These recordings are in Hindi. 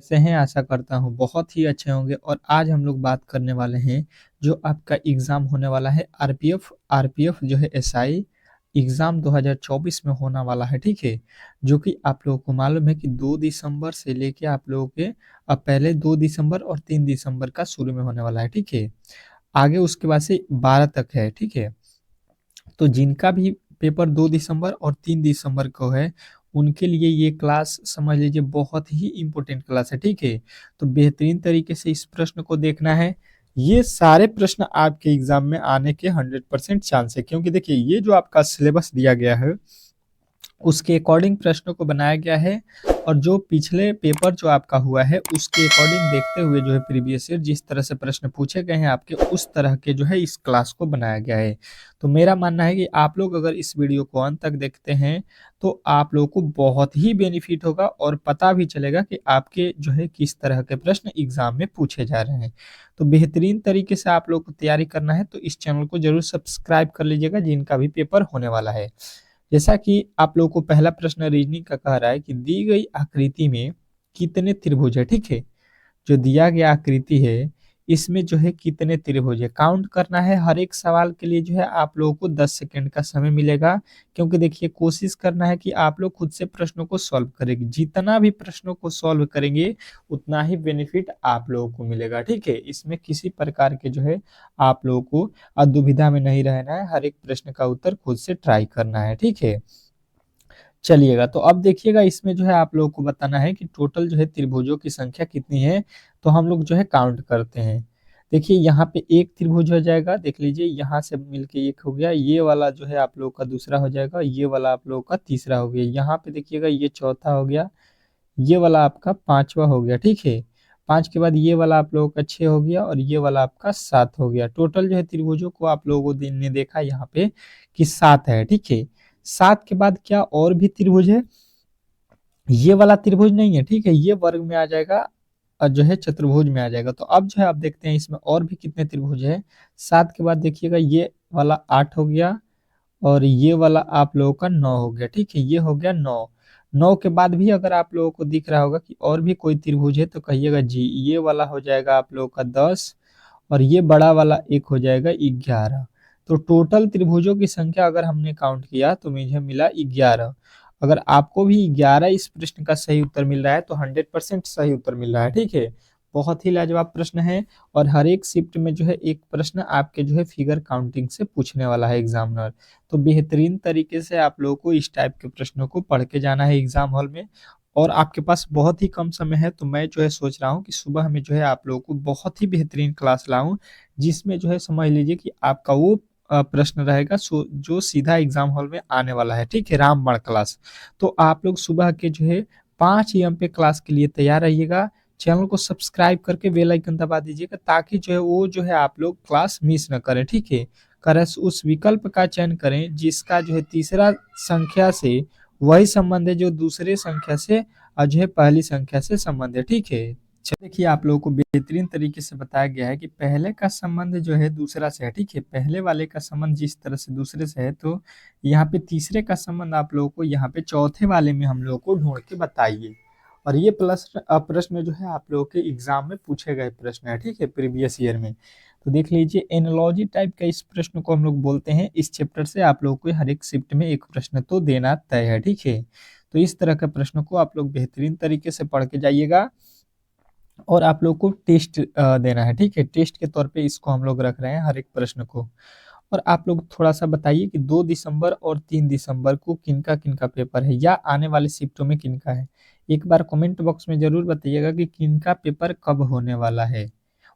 कैसे हैं? आशा करता हूँ बहुत ही अच्छे होंगे और आज हम लोग बात करने वाले हैं जो आपका एग्ज़ाम होने वाला है आरपीएफ जो है एसआई एग्ज़ाम 2024 में होने वाला है, ठीक है? जो कि आप लोगों को मालूम है कि 2 दिसंबर से लेके आप लोगों के पहले 2 दिसंबर और 3 दिसंबर का शुरू में होने वाला है, ठीक है? आगे उसके बाद से 12 तक है, ठीक है? तो जिनका भी पेपर 2 दिसंबर और 3 दिसंबर को है, उनके लिए ये क्लास समझ लीजिए बहुत ही इम्पोर्टेंट क्लास है, ठीक है? तो बेहतरीन तरीके से इस प्रश्न को देखना है। ये सारे प्रश्न आपके एग्ज़ाम में आने के 100% चांस है, क्योंकि देखिए ये जो आपका सिलेबस दिया गया है उसके अकॉर्डिंग प्रश्नों को बनाया गया है और जो पिछले पेपर जो आपका हुआ है उसके अकॉर्डिंग देखते हुए जो है प्रीवियस ईयर जिस तरह से प्रश्न पूछे गए हैं आपके उस तरह के जो है इस क्लास को बनाया गया है। तो मेरा मानना है कि आप लोग अगर इस वीडियो को अंत तक देखते हैं तो आप लोगों को बहुत ही बेनिफिट होगा और पता भी चलेगा कि आपके जो है किस तरह के प्रश्न एग्जाम में पूछे जा रहे हैं। तो बेहतरीन तरीके से आप लोग को तैयारी करना है तो इस चैनल को जरूर सब्सक्राइब कर लीजिएगा जिनका भी पेपर होने वाला है। जैसा कि आप लोगों को पहला प्रश्न रीजनिंग का कह रहा है कि दी गई आकृति में कितने त्रिभुज है, ठीक है? जो दिया गया आकृति है इसमें जो है कितने त्रिभुज है काउंट करना है। हर एक सवाल के लिए जो है आप लोगों को 10 सेकंड का समय मिलेगा, क्योंकि देखिए कोशिश करना है कि आप लोग खुद से प्रश्नों को सॉल्व करेंगे। जितना भी प्रश्नों को सॉल्व करेंगे उतना ही बेनिफिट आप लोगों को मिलेगा, ठीक है? इसमें किसी प्रकार के जो है आप लोगों को दुविधा में नहीं रहना है, हर एक प्रश्न का उत्तर खुद से ट्राई करना है, ठीक है? चलिएगा तो अब देखिएगा इसमें जो है आप लोगों को बताना है कि टोटल जो है त्रिभुजों की संख्या कितनी है। तो हम लोग जो है काउंट करते हैं। देखिए यहाँ पे एक त्रिभुज हो जाएगा, देख लीजिए यहाँ से मिलके एक हो गया, ये वाला जो है आप लोगों का दूसरा हो जाएगा, ये वाला आप लोगों का तीसरा हो गया, यहाँ पे देखिएगा ये चौथा हो गया, ये वाला आपका पांचवा हो गया, ठीक है? पांच के बाद ये वाला आप लोगों का छह हो गया और ये वाला आपका सात हो गया। टोटल जो है त्रिभुजों को आप लोगों ने देखा यहाँ पे कि सात है, ठीक है? सात के बाद क्या और भी त्रिभुज है? ये वाला त्रिभुज नहीं है, ठीक है? ये वर्ग में आ जाएगा और जो है चतुर्भुज में आ जाएगा। तो अब जो है आप देखते हैं इसमें और भी कितने त्रिभुज है। सात के बाद देखिएगा ये वाला आठ हो गया और ये वाला आप लोगों का नौ हो गया, ठीक है? ये हो गया नौ। नौ के बाद भी अगर आप लोगों को दिख रहा होगा कि और भी कोई त्रिभुज है तो कहिएगा जी। ये वाला हो जाएगा आप लोगों का 10 और ये बड़ा वाला एक हो जाएगा 11। तो टोटल त्रिभुजों की संख्या अगर हमने काउंट किया तो मुझे मिला 11। अगर आपको भी 11 इस प्रश्न का सही उत्तर मिल रहा है तो 100% सही उत्तर मिल रहा है, ठीक है? बहुत ही लाजवाब प्रश्न है और हर एक शिफ्ट में जो है एक प्रश्न आपके जो है फिगर काउंटिंग से पूछने वाला है एग्जामिनर। तो बेहतरीन तरीके से आप लोगों को इस टाइप के प्रश्नों को पढ़ के जाना है एग्जाम हॉल में। और आपके पास बहुत ही कम समय है तो मैं जो है सोच रहा हूँ कि सुबह में जो है आप लोगों को बहुत ही बेहतरीन क्लास लाऊं, जिसमें जो है समझ लीजिए कि आपका वो प्रश्न रहेगा जो सीधा एग्जाम हॉल में आने वाला है, ठीक है? रामबाण क्लास। तो आप लोग सुबह के जो है 5 AM पे क्लास के लिए तैयार रहिएगा। चैनल को सब्सक्राइब करके बेल आइकन दबा दीजिएगा ताकि जो है वो जो है आप लोग क्लास मिस न करें, ठीक है? करस उस विकल्प का चयन करें जिसका जो है तीसरा संख्या से वही संबंध है जो दूसरे संख्या से और जो है पहली संख्या से संबंध है, ठीक है? देखिए आप लोगों को बेहतरीन तरीके से बताया गया है कि पहले का संबंध जो है दूसरा से है, ठीक है? पहले वाले का संबंध जिस तरह से दूसरे से है तो यहाँ पे तीसरे का संबंध आप लोगों को यहाँ पे चौथे वाले में हम लोगों को ढूंढ के बताइए। और ये प्लस प्रश्न जो है आप लोगों के एग्जाम में पूछे गए प्रश्न है, ठीक है? प्रीवियस ईयर में। तो देख लीजिए एनालॉजी टाइप का इस प्रश्न को हम लोग बोलते हैं। इस चैप्टर से आप लोगों को हर एक शिफ्ट में एक प्रश्न तो देना तय है, ठीक है? तो इस तरह के प्रश्नों को आप लोग बेहतरीन तरीके से पढ़ के जाइएगा और आप लोग को टेस्ट देना है, ठीक है? टेस्ट के तौर पे इसको हम लोग रख रहे हैं हर एक प्रश्न को। और आप लोग थोड़ा सा बताइए कि 2 दिसंबर और 3 दिसंबर को किनका किनका पेपर है या आने वाले शिफ्टों में किनका है। एक बार कमेंट बॉक्स में जरूर बताइएगा कि किनका पेपर कब होने वाला है।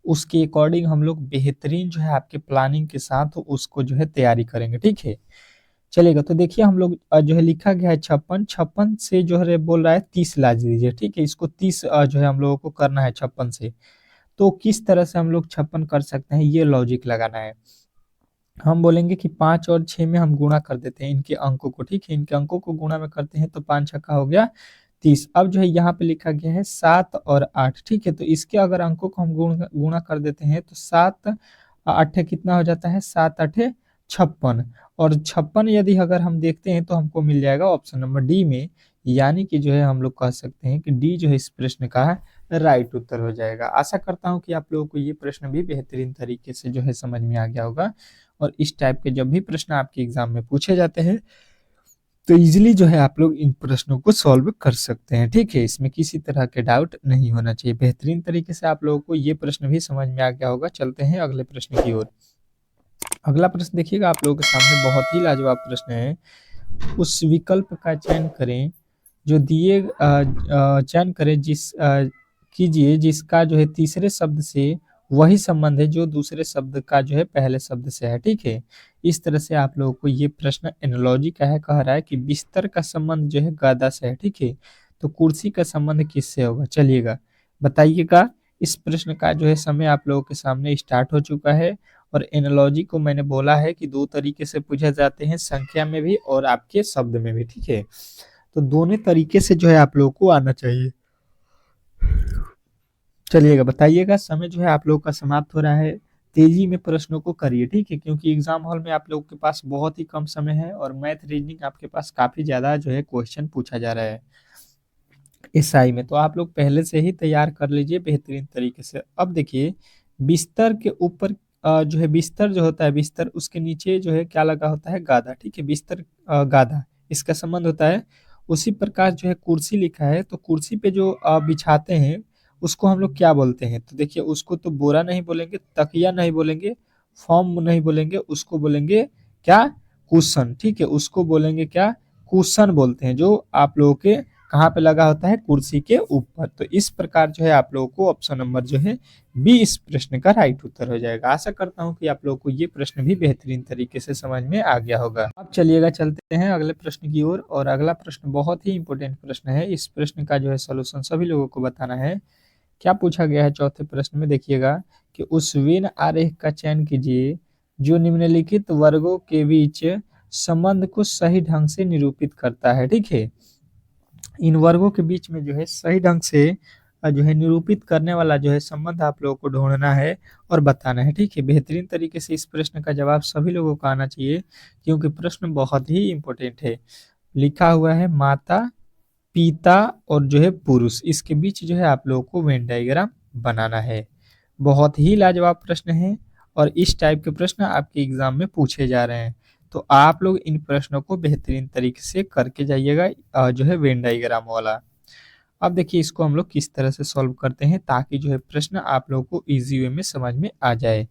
उसके अकॉर्डिंग हम लोग बेहतरीन जो है आपके प्लानिंग के साथ उसको जो है तैयारी करेंगे, ठीक है? चलेगा तो देखिए हम लोग जो है लिखा गया है 56, 56 से जो है बोल रहा है 30 ला दीजिए, ठीक है? इसको 30 जो है हम लोगों को करना है 56 से। तो किस तरह से हम लोग 56 कर सकते हैं ये लॉजिक लगाना है। हम बोलेंगे कि 5 और 6 में हम गुणा कर देते हैं इनके अंकों को, ठीक है? इनके अंकों को गुणा में करते हैं तो 5 छक्का हो गया 30। अब जो है यहाँ पे लिखा गया है 7 और 8, ठीक है? तो इसके अगर अंकों को हम गुणा कर देते हैं तो 7 8 कितना हो जाता है? 7 8 56। और 56 यदि अगर हम देखते हैं तो हमको मिल जाएगा ऑप्शन नंबर डी में। यानी कि जो है हम लोग कह सकते हैं कि डी जो है इस प्रश्न का राइट उत्तर हो जाएगा। आशा करता हूँ कि आप लोगों को ये प्रश्न भी बेहतरीन तरीके से जो है समझ में आ गया होगा और इस टाइप के जब भी प्रश्न आपके एग्जाम में पूछे जाते हैं तो इजीली जो है आप लोग इन प्रश्नों को सॉल्व कर सकते हैं। ठीक है, इसमें किसी तरह के डाउट नहीं होना चाहिए। बेहतरीन तरीके से आप लोगों को ये प्रश्न भी समझ में आ गया होगा। चलते हैं अगले प्रश्न की ओर। अगला प्रश्न देखिएगा, आप लोगों के सामने बहुत ही लाजवाब प्रश्न है। उस विकल्प का चयन करें जो दिए चयन करें कीजिए जिसका जो है तीसरे शब्द से वही संबंध है जो दूसरे शब्द का जो है पहले शब्द से है। ठीक है, इस तरह से आप लोगों को ये प्रश्न एनालॉजी का है, कह रहा है कि बिस्तर का संबंध जो है गदा से है। ठीक है, तो कुर्सी का संबंध किससे होगा, चलिएगा बताइएगा। इस प्रश्न का जो है समय आप लोगों के सामने स्टार्ट हो चुका है और एनालॉजी को मैंने बोला है कि दो तरीके से पूछे जाते हैं, संख्या में भी और आपके शब्द में भी। ठीक है, तो दोनों तरीके से जो है आप लोगों को आना चाहिए। चलिएगा बताइएगा, समय जो है आप लोगों का समाप्त हो रहा है। तेजी में प्रश्नों को करिए, ठीक है, क्योंकि एग्जाम हॉल में आप लोगों के पास बहुत ही कम समय है और मैथ रीजनिंग आपके पास काफी ज्यादा जो है क्वेश्चन पूछा जा रहा है एसआई में, तो आप लोग पहले से ही तैयार कर लीजिए बेहतरीन तरीके से। अब देखिए, बिस्तर के ऊपर जो है बिस्तर जो होता है, बिस्तर उसके नीचे जो है क्या लगा होता है, गादा। ठीक है, बिस्तर गादा, इसका संबंध होता है। उसी प्रकार जो है कुर्सी लिखा है, तो कुर्सी पे जो बिछाते हैं उसको हम लोग क्या बोलते हैं, तो देखिए उसको तो बोरा नहीं बोलेंगे, तकिया नहीं बोलेंगे, फॉर्म नहीं बोलेंगे, उसको बोलेंगे क्या, कुशन। ठीक है, उसको बोलेंगे क्या, कुशन बोलते हैं, जो आप लोगों के कहाँ पे लगा होता है, कुर्सी के ऊपर। तो इस प्रकार जो है आप लोगों को ऑप्शन नंबर जो है बी इस प्रश्न का राइट उत्तर हो जाएगा। आशा करता हूँ कि आप लोगों को ये प्रश्न भी बेहतरीन तरीके से समझ में आ गया होगा। अब चलिएगा चलते हैं अगले प्रश्न की ओर और अगला प्रश्न बहुत ही इंपॉर्टेंट प्रश्न है। इस प्रश्न का जो है सोल्यूशन सभी लोगों को बताना है। क्या पूछा गया है चौथे प्रश्न में, देखिएगा कि उस वेन आरेख का चयन कीजिए जो निम्नलिखित वर्गों के बीच संबंध को सही ढंग से निरूपित करता है। ठीक है, इन वर्गों के बीच में जो है सही ढंग से जो है निरूपित करने वाला जो है संबंध आप लोगों को ढूंढना है और बताना है। ठीक है, बेहतरीन तरीके से इस प्रश्न का जवाब सभी लोगों को आना चाहिए क्योंकि प्रश्न बहुत ही इंपॉर्टेंट है। लिखा हुआ है माता, पिता और जो है पुरुष, इसके बीच जो है आप लोगों को वेन डायग्राम बनाना है। बहुत ही लाजवाब प्रश्न है और इस टाइप के प्रश्न आपके एग्जाम में पूछे जा रहे हैं, तो आप लोग इन प्रश्नों को बेहतरीन तरीके से करके जाइएगा जो है वेन डायग्राम वाला। अब देखिए इसको हम लोग किस तरह से सॉल्व करते हैं ताकि जो है प्रश्न आप लोगों को इजी वे में समझ में आ जाए।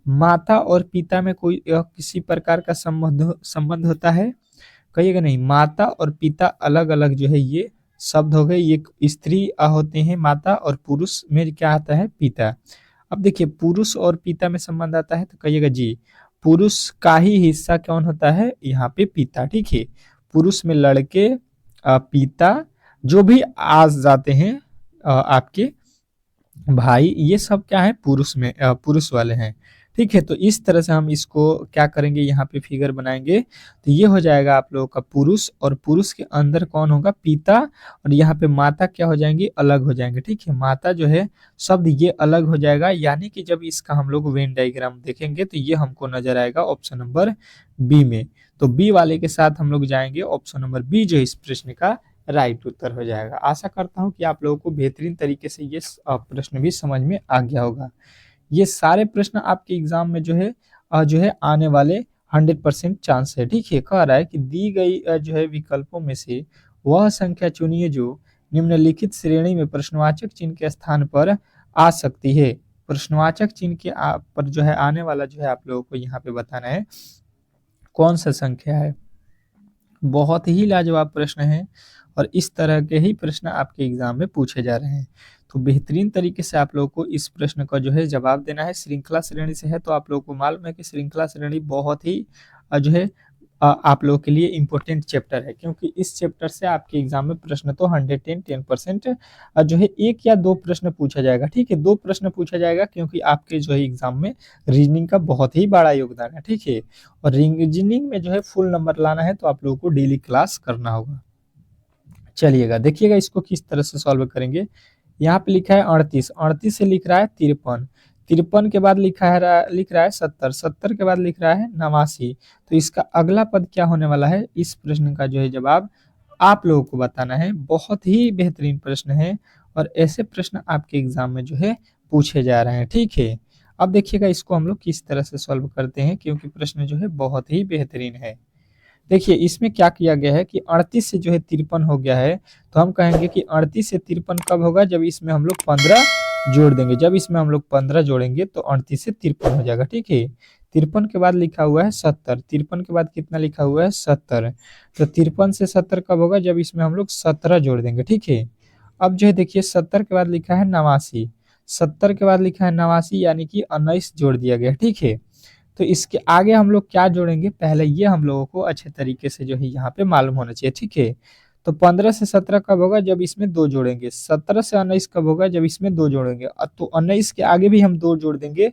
माता और पिता में कोई किसी प्रकार का संबंध होता है, कहिएगा नहीं। माता और पिता अलग अलग जो है ये शब्द हो गए, ये स्त्री होते हैं माता और पुरुष में क्या आता है, पिता। अब देखिए पुरुष और पिता में संबंध आता है तो कहिएगा जी, पुरुष का ही हिस्सा कौन होता है, यहाँ पे पिता। ठीक है, पुरुष में लड़के, पिता, जो भी आ जाते हैं आपके भाई, ये सब क्या है, पुरुष में पुरुष वाले हैं। ठीक है, तो इस तरह से हम इसको क्या करेंगे, यहाँ पे फिगर बनाएंगे तो ये हो जाएगा आप लोगों का पुरुष, और पुरुष के अंदर कौन होगा, पिता, और यहाँ पे माता क्या हो जाएंगी, अलग हो जाएंगे। ठीक है, माता जो है शब्द ये अलग हो जाएगा, यानी कि जब इसका हम लोग वेन डायग्राम देखेंगे तो ये हमको नजर आएगा ऑप्शन नंबर बी में। तो बी वाले के साथ हम लोग जाएंगे, ऑप्शन नंबर बी जो इस प्रश्न का राइट उत्तर हो जाएगा। आशा करता हूं कि आप लोगों को बेहतरीन तरीके से ये प्रश्न भी समझ में आ गया होगा। ये सारे प्रश्न आपके एग्जाम में जो है आने वाले 100% चांस है। ठीक है, कह रहा है कि दी गई जो है विकल्पों में से वह संख्या चुनिए जो निम्नलिखित श्रेणी में प्रश्नवाचक चिन्ह के स्थान पर आ सकती है। प्रश्नवाचक चिन्ह के पर जो है आने वाला जो है आप लोगों को यहाँ पे बताना है कौन सा संख्या है। बहुत ही लाजवाब प्रश्न है और इस तरह के ही प्रश्न आपके एग्जाम में पूछे जा रहे हैं, तो बेहतरीन तरीके से आप लोगों को इस प्रश्न का जो है जवाब देना है। श्रृंखला श्रेणी से है तो आप लोगों को मालूम है कि श्रृंखला श्रेणी बहुत ही जो है आप लोगों के लिए इम्पोर्टेंट चैप्टर है, क्योंकि इस चैप्टर से आपके एग्जाम में प्रश्न तो 110% जो है एक या दो प्रश्न पूछा जाएगा। ठीक है, दो प्रश्न पूछा जाएगा क्योंकि आपके जो है एग्जाम में रीजनिंग का बहुत ही बड़ा योगदान है। ठीक है, और रीजनिंग में जो है फुल नंबर लाना है तो आप लोगों को डेली क्लास करना होगा। चलिएगा देखिएगा इसको किस तरह से सॉल्व करेंगे। यहाँ पे लिखा है 38, 38 से लिख रहा है 53, 53 के बाद लिख रहा है 70, 70 के बाद लिख रहा है 89, तो इसका अगला पद क्या होने वाला है, इस प्रश्न का जो है जवाब आप लोगों को बताना है। बहुत ही बेहतरीन प्रश्न है और ऐसे प्रश्न आपके एग्जाम में जो है पूछे जा रहे हैं, ठीक है। अब देखिएगा इसको हम लोग किस तरह से सॉल्व करते हैं, क्योंकि प्रश्न जो है बहुत ही बेहतरीन है। देखिए इसमें क्या किया गया है कि 38 से जो है 53 हो गया है, तो हम कहेंगे कि 38 से 53 कब होगा, जब इसमें हम लोग 15 जोड़ देंगे। जब इसमें हम लोग 15 जोड़ेंगे तो 38 से 53 हो जाएगा, ठीक है। 53 के बाद लिखा हुआ है 70, 53 के बाद कितना लिखा हुआ है 70, तो 53 से 70 कब होगा, जब इसमें हम लोग 17 जोड़ देंगे, ठीक है। अब जो है देखिए 70 के बाद लिखा है 89, 70 के बाद लिखा है 89 यानी कि 19 जोड़ दिया गया, ठीक है। तो इसके आगे हम लोग क्या जोड़ेंगे, पहले ये हम लोगों को अच्छे तरीके से जो है यहाँ पे मालूम होना चाहिए, ठीक है। तो 15 से 17 कब होगा, जब इसमें 2 जोड़ेंगे। 17 से 19 कब होगा, जब इसमें 2 जोड़ेंगे। तो 19 के आगे भी हम 2 जोड़ देंगे,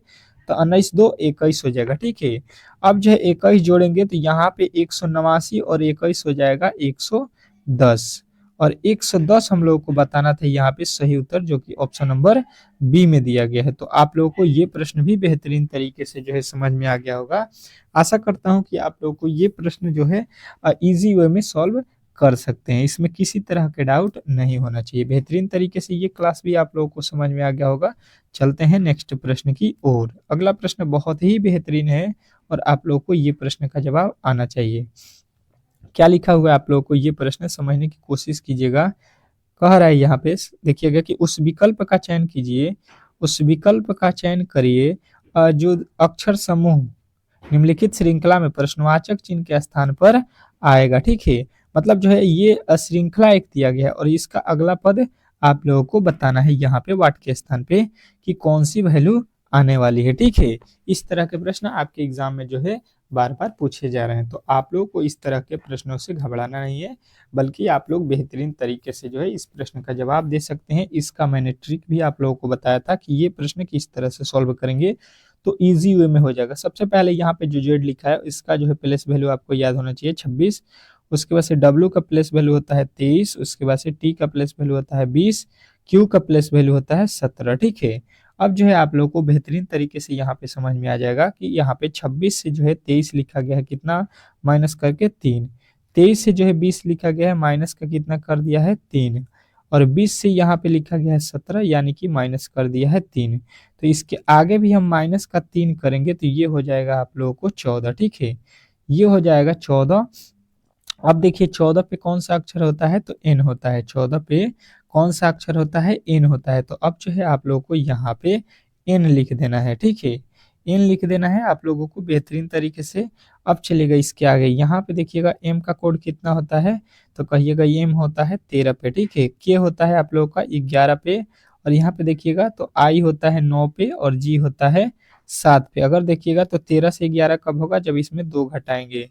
तो 19 2 21 हो जाएगा, ठीक है। अब जो है 21 जोड़ेंगे तो यहाँ पे 189 और 21 हो जाएगा 110, और 110 हम लोगों को बताना था यहाँ पे सही उत्तर, जो कि ऑप्शन नंबर बी में दिया गया है। तो आप लोगों को ये प्रश्न भी बेहतरीन तरीके से जो है समझ में आ गया होगा। आशा करता हूँ कि आप लोगों को ये प्रश्न जो है इजी वे में सॉल्व कर सकते हैं, इसमें किसी तरह के डाउट नहीं होना चाहिए। बेहतरीन तरीके से ये क्लास भी आप लोगों को समझ में आ गया होगा। चलते हैं नेक्स्ट प्रश्न की ओर। अगला प्रश्न बहुत ही बेहतरीन है और आप लोगों को ये प्रश्न का जवाब आना चाहिए। क्या लिखा हुआ है आप लोगों को ये प्रश्न समझने की कोशिश कीजिएगा। कह रहा है यहाँ पे, देखिएगा कि उस विकल्प का चयन कीजिए, उस विकल्प का चयन करिए जो अक्षर समूह निम्नलिखित श्रृंखला में प्रश्नवाचक चिन्ह के स्थान पर आएगा, ठीक है। मतलब जो है ये श्रृंखला एक दिया गया है और इसका अगला पद आप लोगों को बताना है यहाँ पे वाट के स्थान पे कि कौन सी वैल्यू आने वाली है, ठीक है। इस तरह के प्रश्न आपके एग्जाम में जो है बार बार पूछे जा रहे हैं, तो आप लोगों को इस तरह के प्रश्नों से घबराना नहीं है, बल्कि आप लोग बेहतरीन तरीके से जो है इस प्रश्न का जवाब दे सकते हैं। इसका मैंने ट्रिक भी आप लोगों को बताया था कि ये प्रश्न किस तरह से सॉल्व करेंगे तो इजी वे में हो जाएगा। सबसे पहले यहाँ पे जो जेड लिखा है इसका जो है प्लेस वैल्यू आपको याद होना चाहिए 26, उसके बाद से डब्ल्यू का प्लेस वैल्यू होता है 23, उसके बाद से टी का प्लेस वैल्यू होता है 20, क्यू का प्लेस वैल्यू होता है 17, ठीक है। अब जो है आप लोगों को बेहतरीन तरीके से यहाँ पे समझ में आ जाएगा कि यहाँ पे 26 से जो है 23 लिखा गया है कितना, माइनस करके 3, 23 से जो है 20 लिखा गया है माइनस का कितना कर दिया है 3, और 20 से यहाँ पे लिखा गया है 17 यानी कि माइनस कर दिया है 3। तो इसके आगे भी हम माइनस का 3 करेंगे तो ये हो जाएगा आप लोगों को 14, ठीक है। ये हो जाएगा 14। अब देखिए 14 पे कौन सा अक्षर होता है, तो एन होता है। 14 पे कौन सा अक्षर होता है, एन होता है। तो अब जो है आप लोगों को यहाँ पे एन लिख देना है, ठीक है। एन लिख देना है आप लोगों को बेहतरीन तरीके से। अब चलेगा इसके आगे, यहाँ पे देखिएगा एम का कोड कितना होता है, तो कहिएगा एम होता है 13 पे, ठीक है। के होता है आप लोगों का 11 पे, और यहाँ पे देखिएगा तो आई होता है 9 पे, और जी होता है 7 पे। अगर देखिएगा तो 13 से 11 कब होगा, जब इसमें 2 घटाएंगे।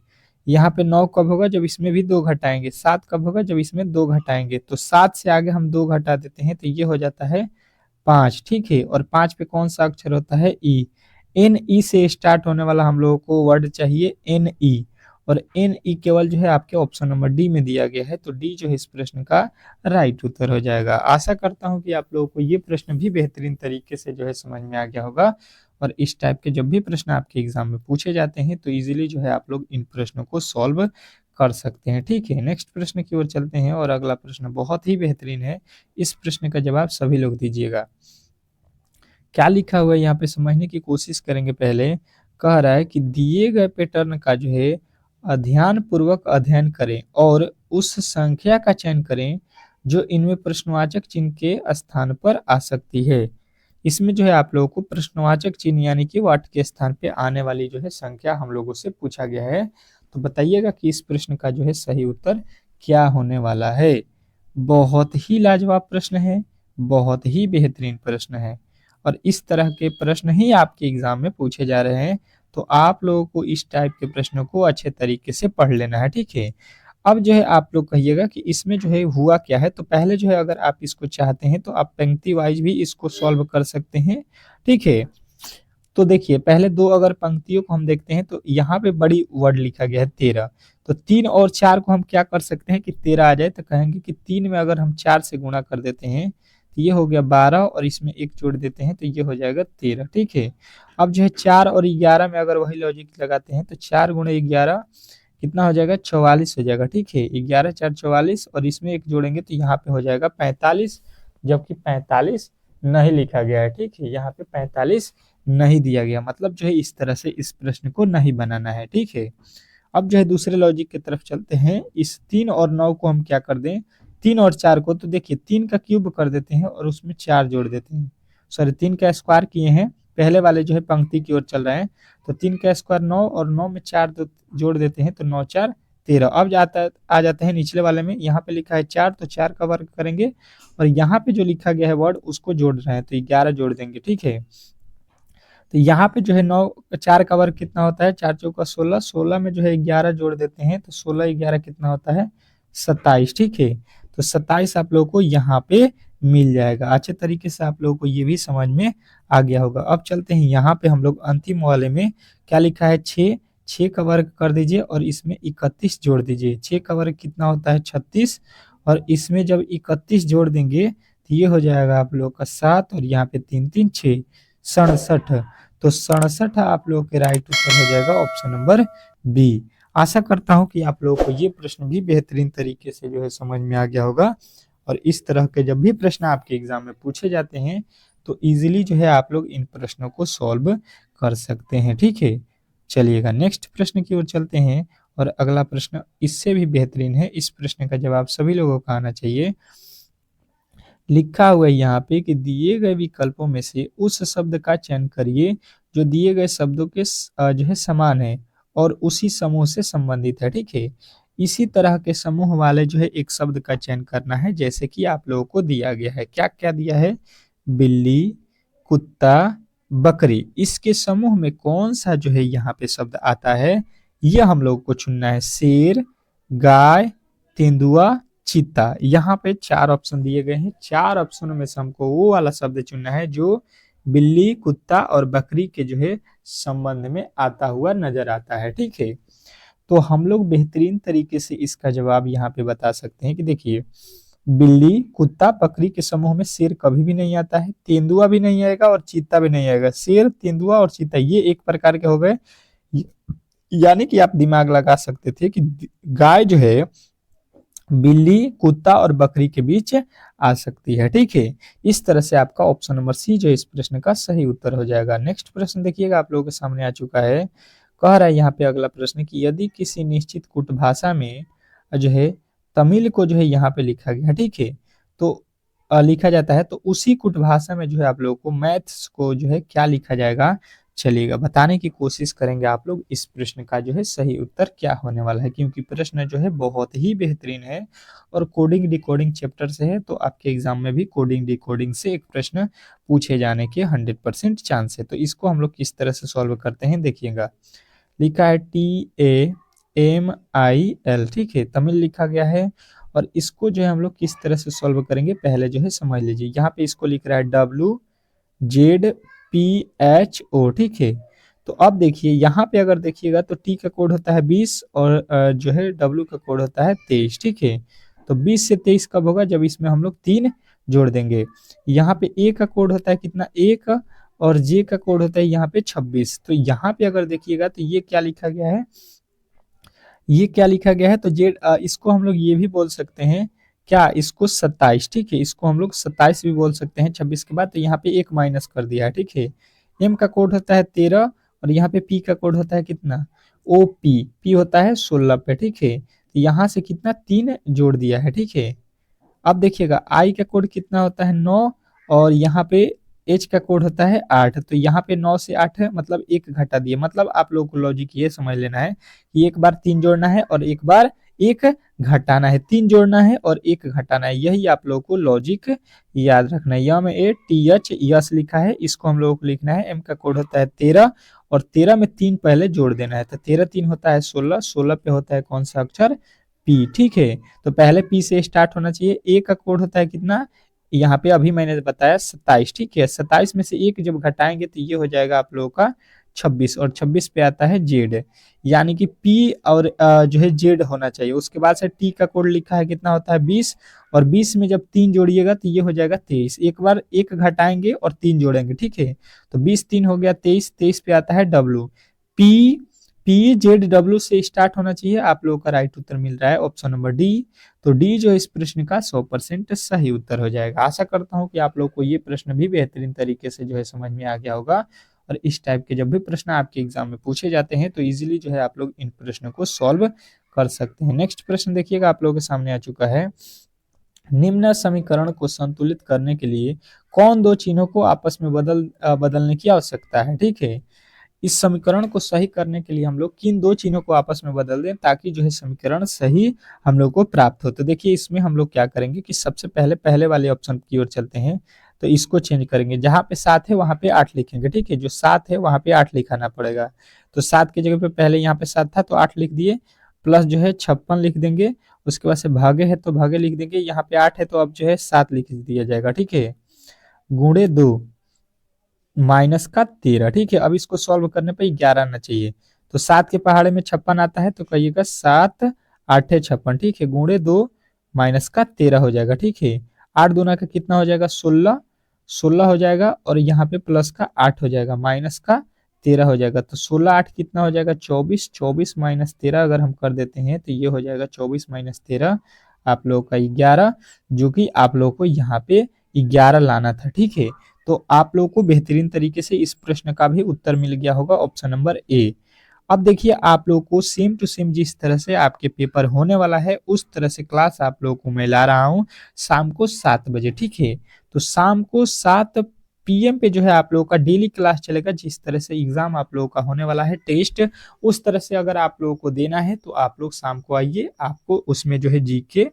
यहाँ पे 9 कब होगा, जब इसमें भी 2 घटाएंगे। 7 कब होगा, जब इसमें 2 घटाएंगे। तो 7 से आगे हम 2 घटा देते हैं तो ये हो जाता है 5, ठीक है। और 5 पे कौन सा अक्षर होता है, ई। एन ई से स्टार्ट होने वाला हम लोगों को वर्ड चाहिए एन ई, और एन ई केवल जो है आपके ऑप्शन नंबर डी में दिया गया है, तो डी जो है इस प्रश्न का राइट उत्तर हो जाएगा। आशा करता हूं कि आप लोगों को ये प्रश्न भी बेहतरीन तरीके से जो है समझ में आ गया होगा, और इस टाइप के जब भी प्रश्न आपके एग्जाम में पूछे जाते हैं तो इजीली जो है आप लोग इन प्रश्नों को सॉल्व कर सकते हैं, ठीक है। नेक्स्ट प्रश्न की ओर चलते हैं, और अगला प्रश्न बहुत ही बेहतरीन है। इस प्रश्न का जवाब सभी लोग दीजिएगा। क्या लिखा हुआ है यहाँ पे समझने की कोशिश करेंगे। पहले कह रहा है कि दिए गए पैटर्न का जो है ध्यान पूर्वक अध्ययन करें और उस संख्या का चयन करें जो इनमें प्रश्नवाचक चिन्ह के स्थान पर आ सकती है। इसमें जो है आप लोगों को प्रश्नवाचक चिन्ह यानी कि वाट के स्थान पे आने वाली जो है संख्या हम लोगों से पूछा गया है। तो बताइएगा कि इस प्रश्न का जो है सही उत्तर क्या होने वाला है। बहुत ही लाजवाब प्रश्न है, बहुत ही बेहतरीन प्रश्न है, और इस तरह के प्रश्न ही आपके एग्जाम में पूछे जा रहे हैं। तो आप लोगों को इस टाइप के प्रश्नों को अच्छे तरीके से पढ़ लेना है, ठीक है। अब जो है आप लोग कहिएगा कि इसमें जो है हुआ क्या है। तो पहले जो है अगर आप इसको चाहते हैं तो आप पंक्ति वाइज भी इसको सॉल्व कर सकते हैं, ठीक है। तो देखिए पहले दो अगर पंक्तियों को हम देखते हैं तो यहाँ पे बड़ी वर्ड लिखा गया है 13, तो 3 और 4 को हम क्या कर सकते हैं कि 13 आ जाए, तो कहेंगे कि 3 में अगर हम 4 से गुणा कर देते हैं तो ये हो गया 12, और इसमें 1 जोड़ देते हैं तो ये हो जाएगा 13, ठीक है। अब जो है 4 और 11 में अगर वही लॉजिक लगाते हैं तो 4 गुणे 11 कितना हो जाएगा, 44 हो जाएगा, ठीक है। 11 4 44, और इसमें 1 जोड़ेंगे तो यहाँ पे हो जाएगा 45। जबकि 45 नहीं लिखा गया है। ठीक है, यहाँ पे 45 नहीं दिया गया, मतलब जो है इस तरह से इस प्रश्न को नहीं बनाना है। ठीक है, अब जो है दूसरे लॉजिक की तरफ चलते हैं। इस 3 और 9 को हम क्या कर दें, 3 और 4 को, तो देखिए 3 का क्यूब कर देते हैं और उसमें 4 जोड़ देते हैं। सॉरी, 3 का स्क्वायर किए हैं, पहले वाले जो है पंक्ति की ओर चल रहे हैं, तो 3 का स्क्वायर 9 और 9 में 4 जोड़ देते हैं, तो 9 4 13। अब आ जाते हैं निचले वाले में, यहाँ पे लिखा है 4, तो 4 का वर्ग करेंगे और यहाँ पे जो लिखा गया है वर्ड उसको जोड़ रहे हैं, तो 11 जोड़ देंगे। ठीक है, तो यहाँ पे जो है 9 4 का वर्ग कितना होता है, 4 चौका 16, 16 में जो है 11 जोड़ देते हैं, तो 16 11 कितना होता है, 27। ठीक है, तो 27 आप लोगों को यहाँ पे मिल जाएगा। अच्छे तरीके से आप लोगों को ये भी समझ में आ गया होगा। अब चलते हैं यहाँ पे हम लोग अंतिम वाले में, क्या लिखा है 6, 6 का वर्ग कर दीजिए और इसमें 31 जोड़ दीजिए। 6 का वर्ग कितना होता है, 36, और इसमें जब 31 जोड़ देंगे तो ये हो जाएगा आप लोग का 7, और यहाँ पे 3 3 6 67। तो 67 आप लोगों के राइट उत्तर हो जाएगा ऑप्शन नंबर बी। आशा करता हूं कि आप लोगों को ये प्रश्न भी बेहतरीन तरीके से जो है समझ में आ गया होगा, और इस तरह के जब भी प्रश्न आपके एग्जाम में पूछे जाते हैं तो इजीली जो है आप लोग इन प्रश्नों को सॉल्व कर सकते हैं। ठीक है, चलिएगा नेक्स्ट प्रश्न की ओर चलते हैं, और अगला प्रश्न इससे भी बेहतरीन है। इस प्रश्न का जवाब सभी लोगों को आना चाहिए। लिखा हुआ है यहाँ पे कि दिए गए विकल्पों में से उस शब्द का चयन करिए जो दिए गए शब्दों के जो है समान है और उसी समूह से संबंधित है। ठीक है, इसी तरह के समूह वाले जो है एक शब्द का चयन करना है, जैसे कि आप लोगों को दिया गया है। क्या क्या दिया है, बिल्ली, कुत्ता, बकरी। इसके समूह में कौन सा जो है यहाँ पे शब्द आता है, यह हम लोग को चुनना है। शेर, गाय, तेंदुआ, चीता। यहाँ पे 4 ऑप्शन दिए गए हैं, 4 ऑप्शनों में से हमको वो वाला शब्द चुनना है जो बिल्ली, कुत्ता और बकरी के जो है संबंध में आता हुआ नजर आता है। ठीक है, तो हम लोग बेहतरीन तरीके से इसका जवाब यहाँ पे बता सकते हैं कि देखिए, बिल्ली, कुत्ता, बकरी के समूह में शेर कभी भी नहीं आता है, तेंदुआ भी नहीं आएगा और चीता भी नहीं आएगा। शेर, तेंदुआ और चीता ये एक प्रकार के हो गए, यानी कि आप दिमाग लगा सकते थे कि गाय जो है बिल्ली, कुत्ता और बकरी के बीच आ सकती है। ठीक है, इस तरह से आपका ऑप्शन नंबर सी जो इस प्रश्न का सही उत्तर हो जाएगा। नेक्स्ट प्रश्न देखिएगा, आप लोगों के सामने आ चुका है। कह रहा है यहाँ पे अगला प्रश्न कि यदि किसी निश्चित कुट भाषा में जो है तमिल को जो है यहाँ पे लिखा गया, ठीक है, तो लिखा जाता है, तो उसी कुट भाषा में जो है आप लोगों को मैथ्स को जो है क्या लिखा जाएगा, चलिएगा बताने की कोशिश करेंगे आप लोग इस प्रश्न का जो है सही उत्तर क्या होने वाला है, क्योंकि प्रश्न जो है बहुत ही बेहतरीन है और कोडिंग डिकोडिंग चैप्टर से है, तो आपके एग्जाम में भी कोडिंग डिकोडिंग से एक प्रश्न पूछे जाने के 100% चांस है। तो इसको हम लोग किस तरह से सॉल्व करते हैं देखिएगा। लिखा है TAMIL, ठीक है, तमिल लिखा गया है, और इसको जो है हम लोग किस तरह से सॉल्व करेंगे पहले जो है समझ लीजिए। यहाँ पे इसको लिख रहा है WZPHO, ठीक है। तो अब देखिए यहाँ पे अगर देखिएगा तो टी का कोड होता है 20 और जो है डब्ल्यू का कोड होता है 23, ठीक है। तो 20 से 23 कब होगा, जब इसमें हम लोग 3 जोड़ देंगे। यहाँ पे ए का कोड होता है कितना, 1, और जे का कोड होता है यहाँ पे 26। तो यहाँ पे अगर देखिएगा तो ये क्या लिखा गया है, ये क्या लिखा गया है, तो जेड, इसको हम लोग ये भी बोल सकते हैं क्या, इसको 27, ठीक है, इसको हम लोग 27 भी बोल सकते हैं 26 के बाद। तो यहाँ पे एक माइनस कर दिया है, ठीक है। एम का कोड होता है 13 और यहाँ पे पी का कोड होता है कितना, OP, पी होता है 16 पे, ठीक है। तो यहाँ से कितना 3 जोड़ दिया है, ठीक है। अब देखिएगा आई का कोड कितना होता है 9, और यहाँ पे एच का कोड होता है 8। तो यहाँ पे 9 से 8 है, मतलब एक घटा दिए। मतलब आप लोगों को लॉजिक ये समझ लेना है कि एक बार 3 जोड़ना है और एक बार 1 घटाना है, 3 जोड़ना है और 1 घटाना है, यही आप लोगों को लॉजिक याद रखना है। यम ए टी एच यस लिखा है, इसको हम लोगों को लिखना है। एम का कोड होता है 13 और 13 में 3 पहले जोड़ देना है, तो 13 3 होता है 16, 16 पे होता है कौन सा अक्षर, पी, ठीक है। तो पहले पी से स्टार्ट होना चाहिए। ए का कोड होता है कितना, यहाँ पे अभी मैंने बताया 27, ठीक है। 27 में से 1 जब घटाएंगे तो ये हो जाएगा आप लोगों का 26, और 26 पे आता है जेड, यानी कि पी और जो है जेड होना चाहिए। उसके बाद से टी का कोड लिखा है कितना होता है 20, और 20 में जब 3 जोड़िएगा तो ये हो जाएगा 23। एक बार 1 घटाएंगे और 3 जोड़ेंगे, ठीक है। तो 20 3 हो गया 23, 23 पे आता है डब्ल्यू। पी PZW से स्टार्ट होना चाहिए। आप लोगों का राइट उत्तर मिल रहा है ऑप्शन नंबर डी। तो डी जो इस प्रश्न का 100% सही उत्तर हो जाएगा। आशा करता हूं कि आप लोग को ये प्रश्न भी बेहतरीन तरीके से जो है समझ में आ गया होगा, और इस टाइप के जब भी प्रश्न आपके एग्जाम में पूछे जाते हैं तो इजीली जो है आप लोग इन प्रश्नों को सॉल्व कर सकते हैं। नेक्स्ट प्रश्न देखिएगा, आप लोगों के सामने आ चुका है। निम्न समीकरण को संतुलित करने के लिए कौन दो चिन्हों को आपस में बदलने की आवश्यकता है। ठीक है, इस समीकरण को सही करने के लिए हम लोग किन दो चिन्हों को आपस में बदल दें ताकि जो है समीकरण सही हम लोग को प्राप्त हो। तो देखिए इसमें हम लोग क्या करेंगे कि सबसे पहले पहले वाले ऑप्शन की ओर चलते हैं। तो इसको चेंज करेंगे, जहां पे 7 है वहां पे 8 लिखेंगे। ठीक है, जो 7 है वहां पे 8 लिखाना पड़ेगा। तो 7 की जगह पे पहले यहाँ पे 7 था तो 8 लिख दिए, प्लस जो है 56 लिख देंगे। उसके बाद से भागे है तो भागे लिख देंगे, यहाँ पे 8 है तो अब जो है 7 लिख दिया जाएगा। ठीक है, गुणे 2 माइनस का 13। ठीक है, अब इसको सॉल्व करने पर 11 आना चाहिए। तो 7 के पहाड़े में 56 आता है तो कहिएगा 7 8 56। ठीक है, गुणे 2 माइनस का 13 हो जाएगा। ठीक है, 8 दूना का कितना हो जाएगा 16, 16 हो जाएगा, और यहाँ पे प्लस का 8 हो जाएगा, माइनस का 13 हो जाएगा। तो 16 8 कितना हो जाएगा 24, 24 माइनस 13 अगर हम कर देते हैं तो ये हो जाएगा 24 माइनस 13 आप लोगों का 11, जो कि आप लोगों को यहाँ पे 11 लाना था। ठीक है, तो आप लोगों को बेहतरीन तरीके से इस प्रश्न का भी उत्तर मिल गया होगा ऑप्शन नंबर ए। अब देखिए आप लोगों को सेम टू सेम जिस तरह से आपके पेपर होने वाला है उस तरह से क्लास आप लोगों को मैं ला रहा हूं शाम को 7 बजे। ठीक है, तो शाम को 7 PM पे जो है आप लोगों का डेली क्लास चलेगा। जिस तरह से एग्जाम आप लोगों का होने वाला है टेस्ट, उस तरह से अगर आप लोगों को देना है तो आप लोग शाम को आइए। आपको उसमें जो है जीके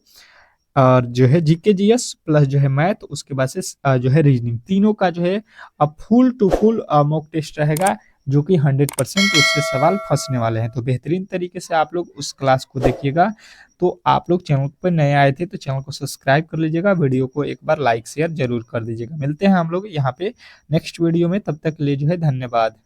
और जो है जीके जीएस प्लस जो है मैथ, उसके बाद से जो है रीजनिंग, तीनों का जो है अब full to full mock test रहेगा, जो कि 100% उससे सवाल फंसने वाले हैं। तो बेहतरीन तरीके से आप लोग उस क्लास को देखिएगा। तो आप लोग चैनल पर नए आए थे तो चैनल को सब्सक्राइब कर लीजिएगा, वीडियो को एक बार लाइक शेयर जरूर कर दीजिएगा। मिलते हैं हम लोग यहाँ पे नेक्स्ट वीडियो में, तब तक के लिए जो है धन्यवाद।